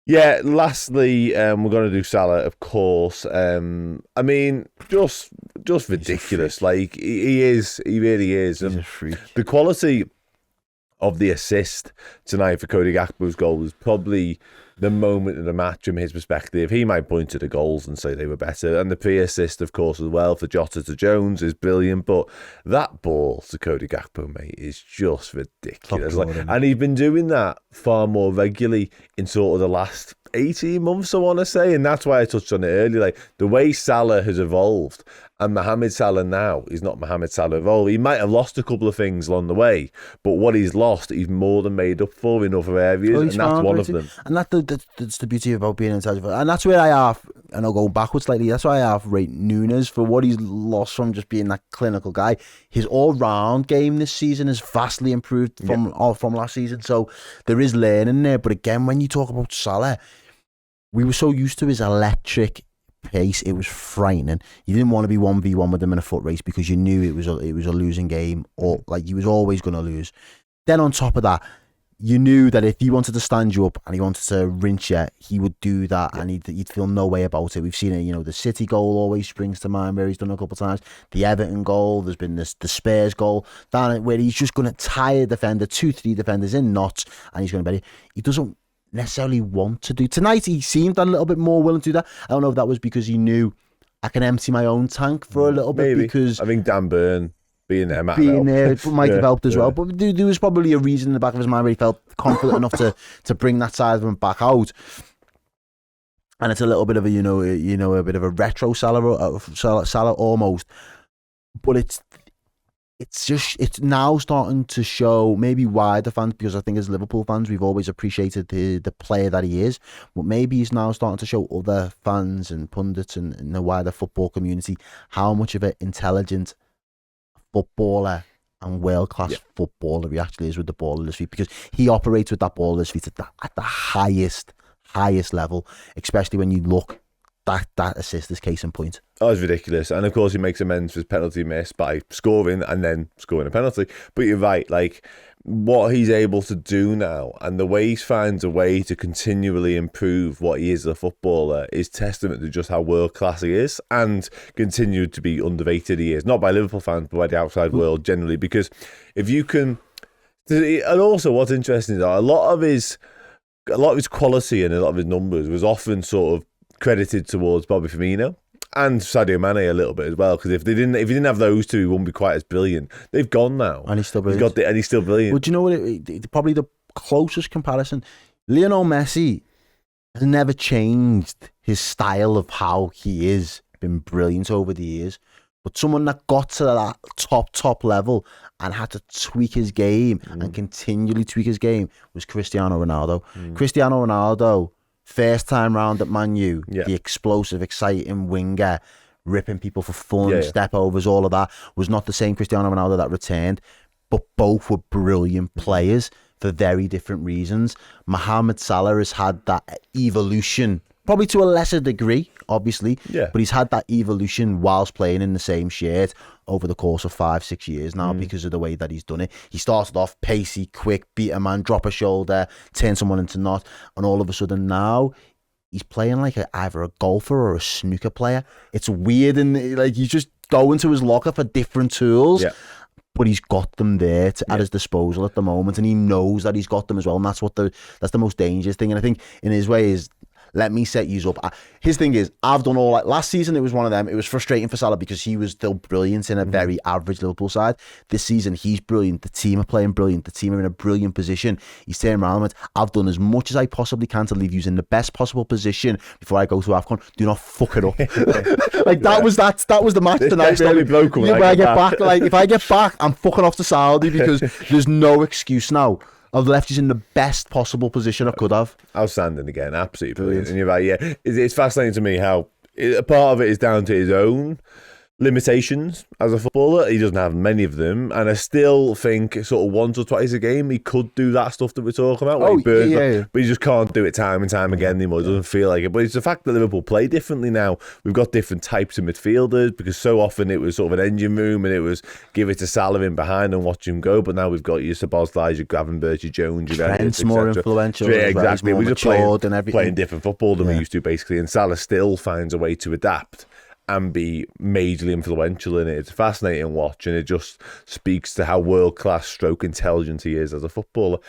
Yeah, lastly, we're going to do Salah, of course. I mean, just ridiculous. Like, he really is. He's a freak. The quality of the assist tonight for Cody Gakpo's goal was probably the moment of the match from his perspective. He might point to the goals and say they were better. And the pre-assist, of course, as well, for Jota to Jones is brilliant. But that ball to Cody Gakpo, mate, is just ridiculous. And he's been doing that far more regularly in sort of the last 18 months, I want to say. And that's why I touched on it earlier. Like, the way Salah has evolved, and Mohammed Salah now is not Mohammed Salah of old. He might have lost a couple of things along the way, but what he's lost, he's more than made up for in other areas, and that's one of them. And that's the beauty about being inside of it. And that's where I have, and I'll go backwards slightly, that's why I have rate Núñez for what he's lost from just being that clinical guy. His all-round game this season has vastly improved from last season, so there is learning there. But again, when you talk about Salah, we were so used to his electric pace, it was frightening. You didn't want to be 1v1 with him in a foot race because you knew it was a losing game, or like he was always going to lose. Then on top of that, you knew that if he wanted to stand you up and he wanted to rinse you, he would do that, and you'd feel no way about it. We've seen it, the City goal always springs to mind where he's done it a couple of times. The Everton goal, there's been the Spurs goal, down where he's just going to tie a defender, 2-3 defenders in knots, and he's going to bet it. He doesn't necessarily want to do. Tonight he seemed a little bit more willing to do that. I don't know if that was because he knew I can empty my own tank for a little bit. Because I think Dan Burn being there might have helped as well. But there was probably a reason in the back of his mind where he felt confident enough to bring that side of him back out. And it's a little bit of a bit of a retro Salah almost. But it's now starting to show maybe wider fans, because I think as Liverpool fans we've always appreciated the player that he is, but maybe he's now starting to show other fans and pundits and the wider football community how much of an intelligent footballer and world-class footballer he actually is with the ball at his feet, because he operates with that ball at his feet at the highest level, especially when you look that assist is case in point. Oh, it's ridiculous. And of course he makes amends for his penalty miss by scoring and then scoring a penalty. But you're right, like what he's able to do now and the way he finds a way to continually improve what he is as a footballer is testament to just how world class he is, and continue to be underrated he is. Not by Liverpool fans, but by the outside world generally. Because if you can, and also what's interesting is that a lot of his quality and a lot of his numbers was often sort of credited towards Bobby Firmino and Sadio Mane a little bit as well, because if he didn't have those two, he wouldn't be quite as brilliant. They've gone now, and he's still brilliant. And he's still brilliant. But do you know what? Probably the closest comparison, Lionel Messi has never changed his style of how he is. Been brilliant over the years, but someone that got to that top level and had to tweak his game and continually tweak his game was Cristiano Ronaldo. Cristiano Ronaldo, first time round at Man U, the explosive, exciting winger, ripping people for fun, step overs, all of that, was not the same Cristiano Ronaldo that returned, but both were brilliant players for very different reasons. Mohammed Salah has had that evolution, probably to a lesser degree, obviously, but he's had that evolution whilst playing in the same shirt over the course of 5-6 years now because of the way that he's done it. He started off pacey, quick, beat a man, drop a shoulder, turn someone into knot, and all of a sudden now he's playing like either a golfer or a snooker player. It's weird, and like he's just going to his locker for different tools. But he's got them there at his disposal at the moment, and he knows that he's got them as well, and that's the most dangerous thing. And I think in his way is, let me set you up. His thing is, I've done all last season. It was one of them. It was frustrating for Salah because he was still brilliant in a very average Liverpool side. This season, he's brilliant. The team are playing brilliant. The team are in a brilliant position. He's turning around and went, I've done as much as I possibly can to leave you in the best possible position before I go to AFCON. Do not fuck it up. That was the match tonight. If I get back, I'm fucking off to Saudi because there's no excuse now. I've left you in the best possible position I could have. Outstanding again, absolutely brilliant. And you're right, it's fascinating to me how a part of it is down to his own limitations as a footballer. He doesn't have many of them, and I still think sort of once or twice a game he could do that stuff that we're talking about. Oh, yeah. But he just can't do it time and time again anymore. It doesn't feel like it. But it's the fact that Liverpool play differently now. We've got different types of midfielders, because so often it was sort of an engine room and it was give it to Salah in behind and watch him go. But now we've got your Szoboszlai, your Gravenberch, your Jones, your Trent's more influential. Yeah, exactly. We're just playing different football than we used to, basically. And Salah still finds a way to adapt and be majorly influential in it. It's a fascinating watch, and it just speaks to how world-class stroke intelligent he is as a footballer.